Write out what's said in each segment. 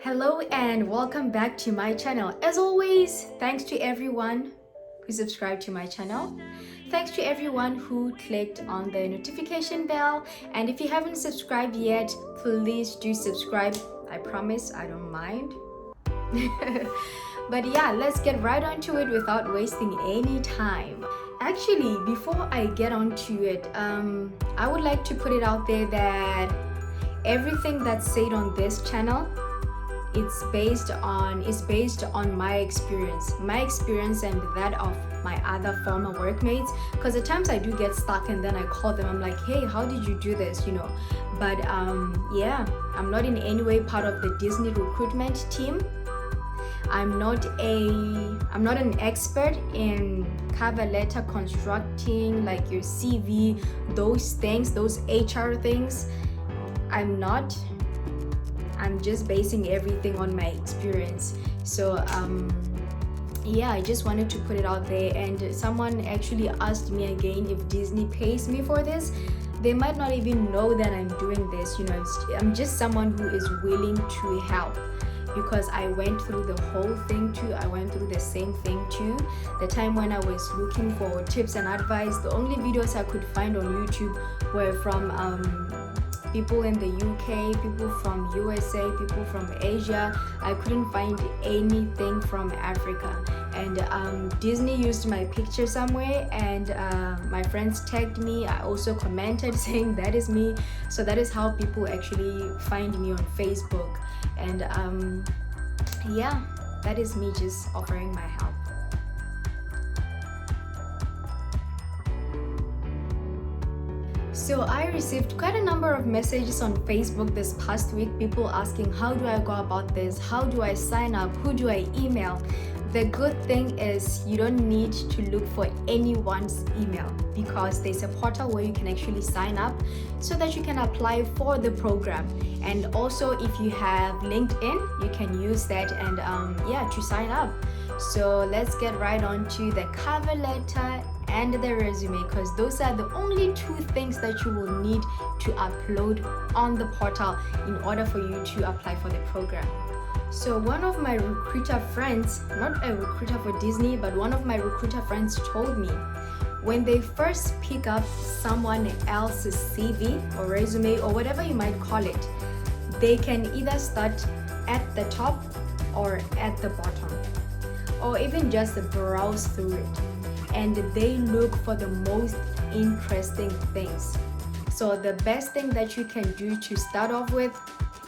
Hello and welcome back to my channel. As always, thanks to everyone who subscribed to my channel. Thanks to everyone who clicked on the notification bell. And if you haven't subscribed yet, please do subscribe. I promise I don't mind. But yeah, let's get right onto it without wasting any time. Actually, before I get onto it, I would like to put it out there that everything that's said on this channel, it's based on my experience and that of my other former workmates, because at times I do get stuck and then I call them, I'm like, hey, how did you do this, but yeah, I'm not in any way part of the Disney recruitment team. I'm not an expert in cover letter constructing, like your CV, those things, those HR things. I'm just basing everything on my experience. So yeah, I just wanted to put it out there. And someone actually asked me again if Disney pays me for this. They might not even know that I'm doing this, I'm just someone who is willing to help, because I went through the whole thing too. I went through the same thing too. The time when I was looking for tips and advice, the only videos I could find on YouTube were from people in the UK, people from USA, people from Asia. I couldn't find anything from Africa. And Disney used my picture somewhere, and my friends tagged me. I also commented saying that is me. So that is how people actually find me on Facebook. And yeah, that is me just offering my help. So I received quite a number of messages on Facebook this past week, people asking, how do I go about this? How do I sign up? Who do I email? The good thing is you don't need to look for anyone's email, because there's a portal where you can actually sign up so that you can apply for the program. And also if you have LinkedIn, you can use that and yeah, to sign up. So let's get right on to the cover letter and the resume, because those are the only two things that you will need to upload on the portal in order for you to apply for the program. So one of my recruiter friends, not a recruiter for Disney, but one of my recruiter friends told me, when they first pick up someone else's CV or resume or whatever you might call it, they can either start at the top or at the bottom, or even just browse through it, and they look for the most interesting things. So the best thing that you can do to start off with,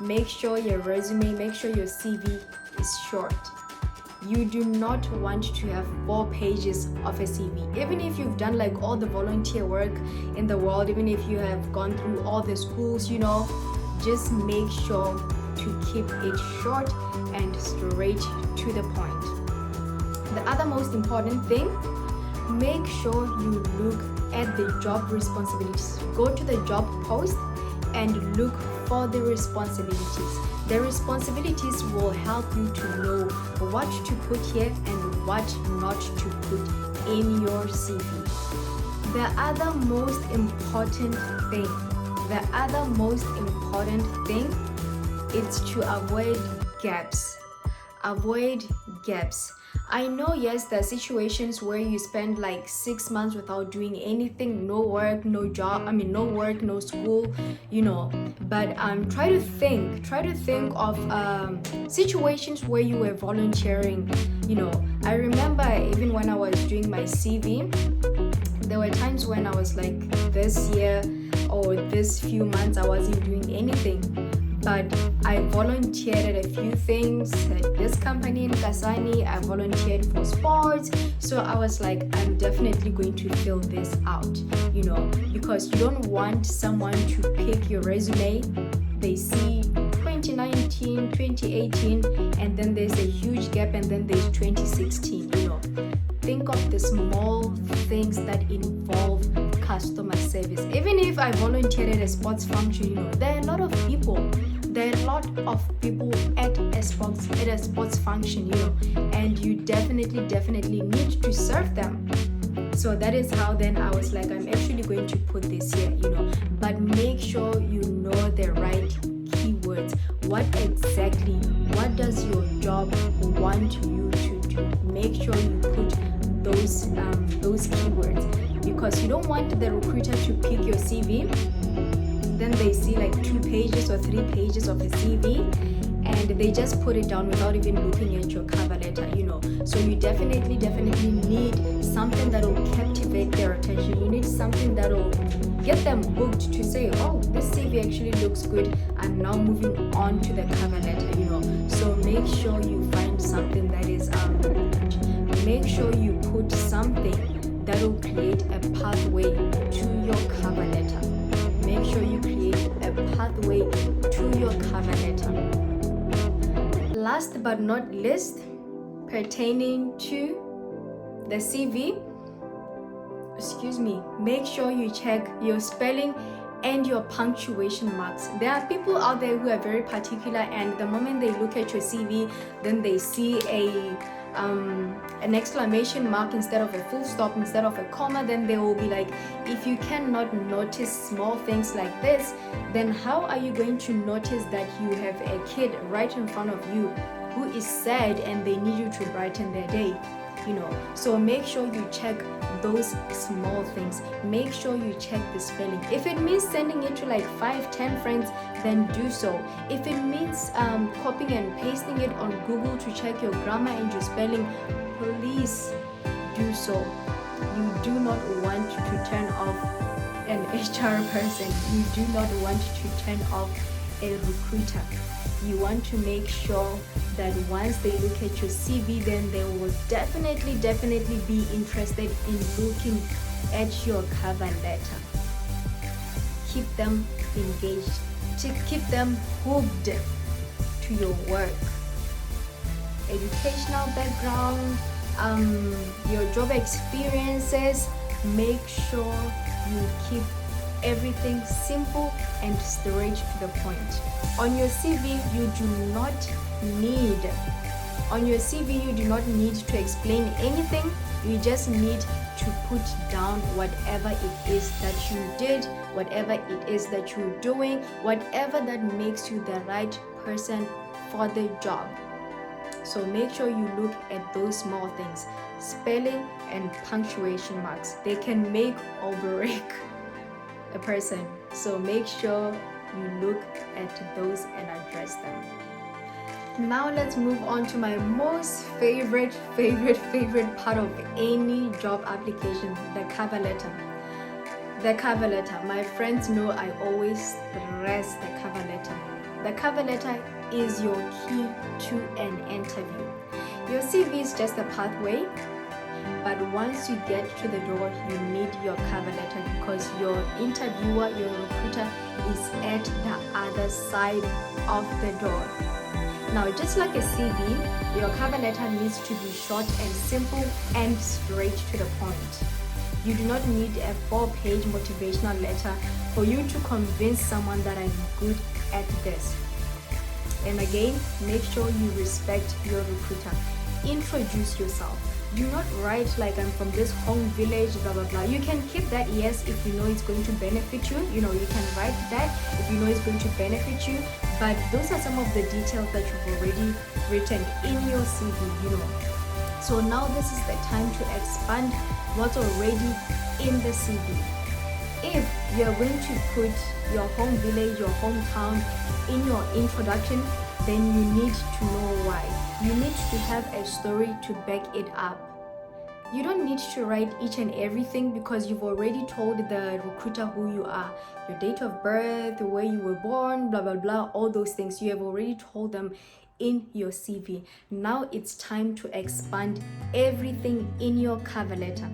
make sure your resume, make sure your CV is short. You do not want to have 4 pages of a CV. Even if you've done like all the volunteer work in the world, even if you have gone through all the schools, just make sure to keep it short and straight to the point. The other most important thing, make sure you look at the job responsibilities. Go to the job post and look for the responsibilities. The responsibilities will help you to know what to put here and what not to put in your CV. The other most important thing is to avoid gaps. Avoid gaps. I know, yes, there are situations where you spend like 6 months without doing anything, no work, no job, no work, no school, but try to think of situations where you were volunteering. I remember even when I was doing my CV, there were times when I was like, this year or this few months I wasn't doing anything, but I volunteered at a few things at this company in Kasani. I volunteered for sports. So I was like, I'm definitely going to fill this out, because you don't want someone to pick your resume. They see 2019, 2018, and then there's a huge gap, and then there's 2016, Think of the small things that involve customer service. Even if I volunteered at a sports function, there are a lot of people at a sports function, and you definitely need to serve them. So that is how then I was like, I'm actually going to put this here, but make sure you know the right keywords. What make sure you put those keywords, because you don't want the recruiter to pick your CV, then they see like 2 pages or 3 pages of a CV, and they just put it down without even looking at your cover letter, So you definitely need something that will captivate their attention. You need something that will get them hooked to say, oh, this CV actually looks good. I'm now moving on to the cover letter, So make sure you find something that is, make sure you put something that will create a pathway to your cover letter. Make sure you create a pathway to your cover letter. Last but not least, pertaining to the CV, make sure you check your spelling and your punctuation marks. There are people out there who are very particular, and the moment they look at your CV, then they see an exclamation mark instead of a full stop, instead of a comma, then they will be like, if you cannot notice small things like this, then how are you going to notice that you have a kid right in front of you who is sad and they need you to brighten their day? So make sure you check those small things. Make sure you check the spelling. If it means sending it to like 5-10 friends, then do so. If it means copying and pasting it on Google to check your grammar and your spelling, please do so. You do not want to turn off an HR person. You do not want to turn off a recruiter. You want to make sure that once they look at your CV, then they will definitely be interested in looking at your cover letter. Keep them engaged, to keep them hooked to your work. Educational background, your job experiences, make sure you keep everything simple and straight to the point. On your CV, you do not need to explain anything. You just need to put down whatever it is that you did, whatever it is that you're doing, whatever that makes you the right person for the job. So make sure you look at those small things. Spelling and punctuation marks, they can make or break a person. So make sure you look at those and address them. Now let's move on to my most favorite part of any job application, the cover letter. The cover letter. My friends know I always stress the cover letter. The cover letter is your key to an interview. Your CV is just a pathway, but once you get to the door, you need your cover letter, because your interviewer, your recruiter is at the other side of the door. Now, just like a CV, your cover letter needs to be short and simple and straight to the point. You do not need a 4-page motivational letter for you to convince someone that I'm good at this. And again, make sure you respect your recruiter. Introduce yourself. Do not write like I'm from this home village, blah blah blah. You can keep that, yes, if you know it's going to benefit you. You can write that if you know it's going to benefit you. But those are some of the details that you've already written in your CV. So now this is the time to expand what's already in the CV. If you're going to put your home village, your hometown in your introduction, then you need to know why. You need to have a story to back it up. You don't need to write each and everything, because you've already told the recruiter who you are, your date of birth, where you were born, blah blah blah, all those things. You have already told them in your CV. Now it's time to expand everything in your cover letter.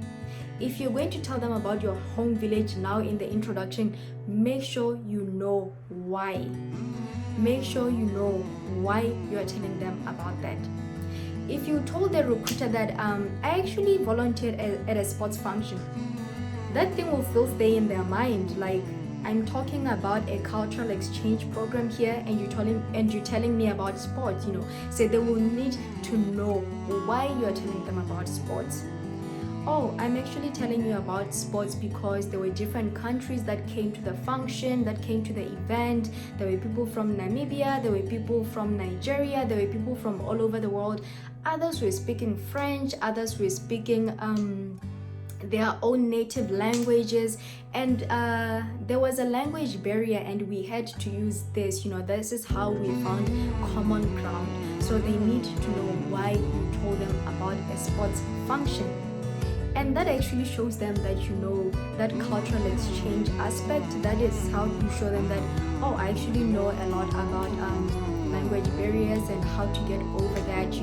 If you're going to tell them about your home village now in the introduction, make sure you know why. Make sure you know why you're telling them about that. If you told the recruiter that I actually volunteered at a sports function, that thing will still stay in their mind. Like, I'm talking about a cultural exchange program here, and you're telling me about sports. So they will need to know why you're telling them about sports. Oh, I'm actually telling you about sports because there were different countries that came to the function, that came to the event. There were people from Namibia, there were people from Nigeria, there were people from all over the world. Others were speaking French, others were speaking their own native languages, and there was a language barrier, and we had to use this. This is how we found common ground. So they need to know why you told them about a sports function. And that actually shows them that that cultural exchange aspect. That is how you show them that, oh, I actually know a lot about language barriers and how to get over that,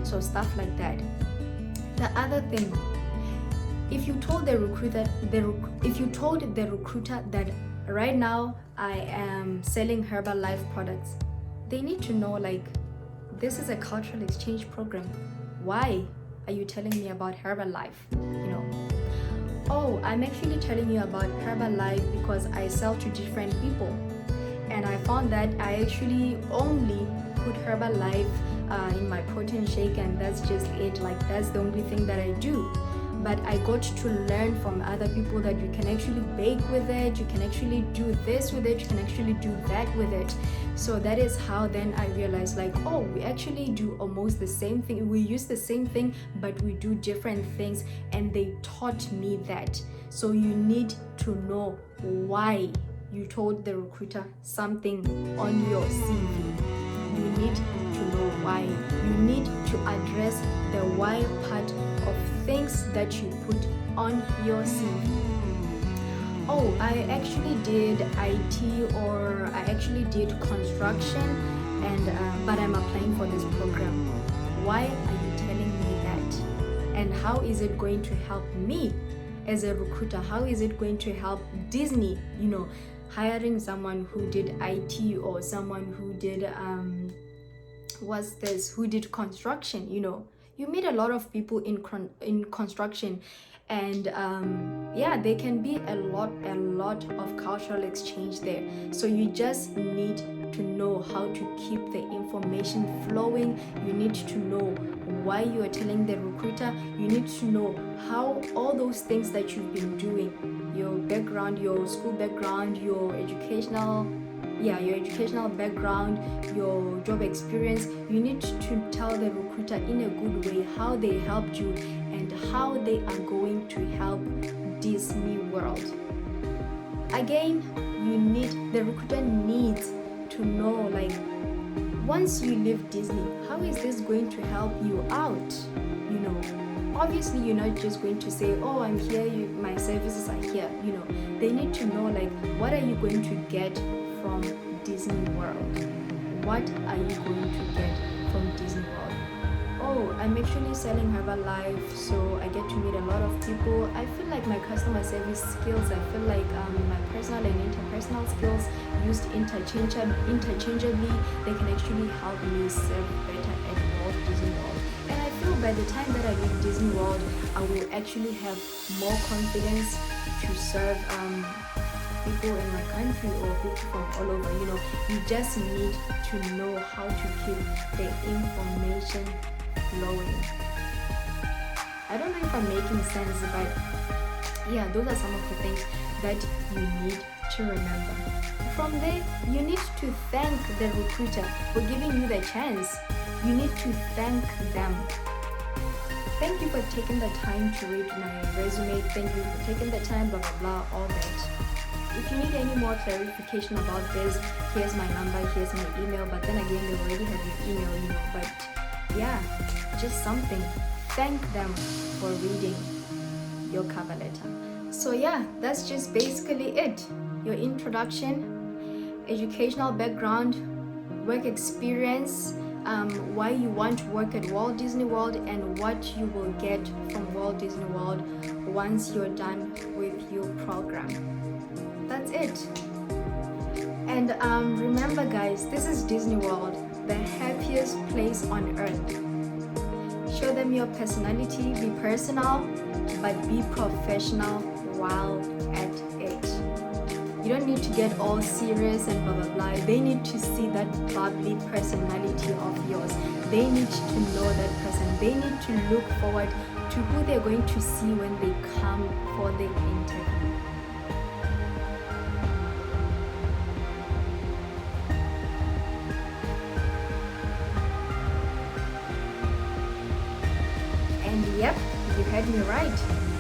so stuff like that. The other thing, if you told the recruiter that right now I am selling Herbalife products, they need to know, like, this is a cultural exchange program. Why are you telling me about Herbalife? Oh, I'm actually telling you about Herbalife because I sell to different people, and I found that I actually only put Herbalife in my protein shake, and that's just it. Like, that's the only thing that I do. But I got to learn from other people that you can actually bake with it, you can actually do this with it, you can actually do that with it. So that is how then I realized, like, oh, we actually do almost the same thing. We use the same thing, but we do different things, and they taught me that. So you need to know why you told the recruiter something on your CV. You need to know why. You need to address the why part of things that you put on your CV. Oh, I actually did IT, or I actually did construction, and but I'm applying for this program. Why are you telling me that? And how is it going to help me as a recruiter? How is it going to help Disney, hiring someone who did IT, or someone who did who did construction? You meet a lot of people in construction, and there can be a lot of cultural exchange there. So you just need to know how to keep the information flowing. You need to know why you are telling the recruiter. You need to know how all those things that you've been doing, your background, your school background, your educational background, your job experience. You need to tell the recruiter in a good way how they helped you and how they are going to help Disney World. Again, the recruiter needs to know, like, once you leave Disney, how is this going to help you out? Obviously you're not just going to say, oh, I'm here, my services are here. They need to know, like, what are you going to get from Disney World? What are you going to get from Disney World? Oh, I'm actually selling Herbalife, so I get to meet a lot of people. I feel like my customer service skills, I feel like my personal and interpersonal skills used interchangeably, they can actually help me serve better at Walt Disney World. And I feel by the time that I leave Disney World, I will actually have more confidence to serve people in my country or people from all over. You just need to know how to keep the information flowing. I don't know if I'm making sense, but yeah, those are some of the things that you need to remember. From there, you need to thank the recruiter for giving you the chance. You need to thank them. Thank you for taking the time to read my resume. Thank you for taking the time, blah, blah, blah, all that. If you need any more clarification about this, here's my number, here's my email. But then again, they already have your email, But yeah, just something. Thank them for reading your cover letter. So yeah, that's just basically it. Your introduction, educational background, work experience, why you want to work at Walt Disney World, and what you will get from Walt Disney World once you're done with your program. That's it. And remember, guys, this is Disney World, the happiest place on earth. Show them your personality, be personal, but be professional while at it. You don't need to get all serious and blah blah blah. They need to see that bubbly personality of yours. They need to know that person. They need to look forward to who they're going to see when they come for the interview. me right.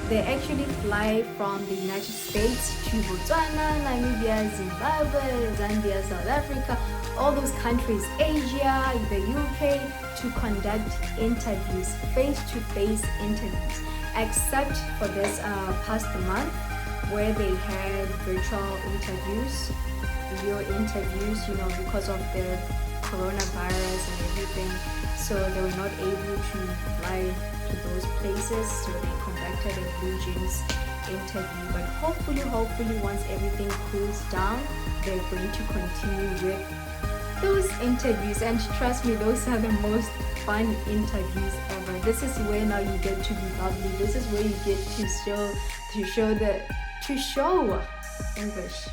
They actually fly from the United States to Botswana, Namibia, Zimbabwe, Zambia, South Africa, all those countries, Asia, the UK, to conduct interviews, face-to-face interviews, except for this past month where they had virtual interviews, video interviews, because of the coronavirus and everything. So they were not able to fly to those places, so they conducted a Blue Jeans interview. But hopefully once everything cools down, they're going to continue with those interviews. And trust me, those are the most fun interviews ever. This is where now you get to be bubbly. This is where you get to show English.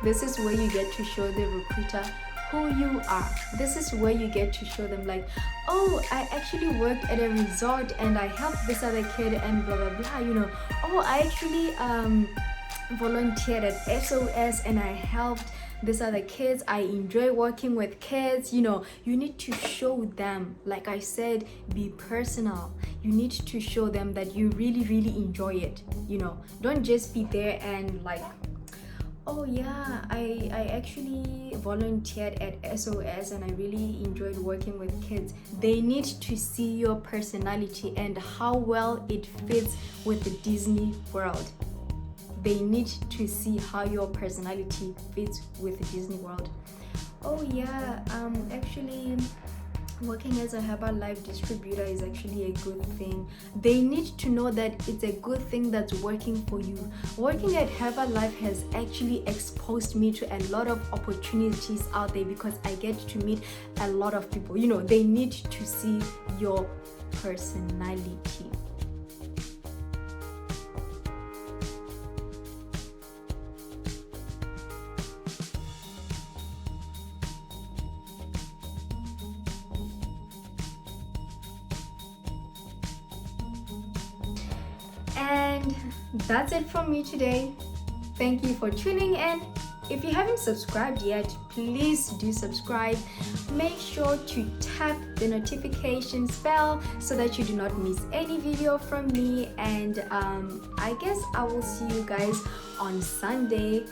This is where you get to show the recruiter who you are. This is where you get to show them, like, oh, I actually worked at a resort and I helped this other kid and blah blah blah, oh, I actually volunteered at SOS and I helped these other kids. I enjoy working with kids. You need to show them, like I said, be personal. You need to show them that you really enjoy it. Don't just be there and like, oh yeah, I actually volunteered at SOS and I really enjoyed working with kids. They need to see your personality and how well it fits with the Disney world. They need to see how your personality fits with the Disney world. Oh yeah, actually working as a Herbalife distributor is actually a good thing. They need to know that it's a good thing that's working for you. Working at Herbalife has actually exposed me to a lot of opportunities out there because I get to meet a lot of people. They need to see your personality. And that's it from me today. Thank you for tuning in. If you haven't subscribed yet, please do subscribe. Make sure to tap the notifications bell so that you do not miss any video from me. And I guess I will see you guys on Sunday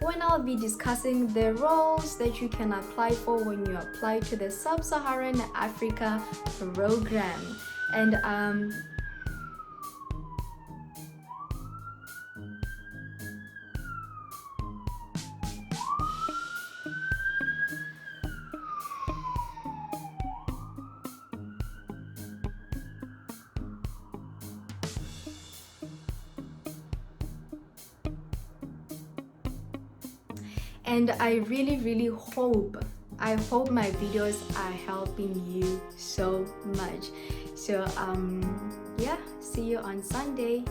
when I'll be discussing the roles that you can apply for when you apply to the Sub-Saharan Africa program. And I really hope my videos are helping you so much. So yeah, see you on Sunday.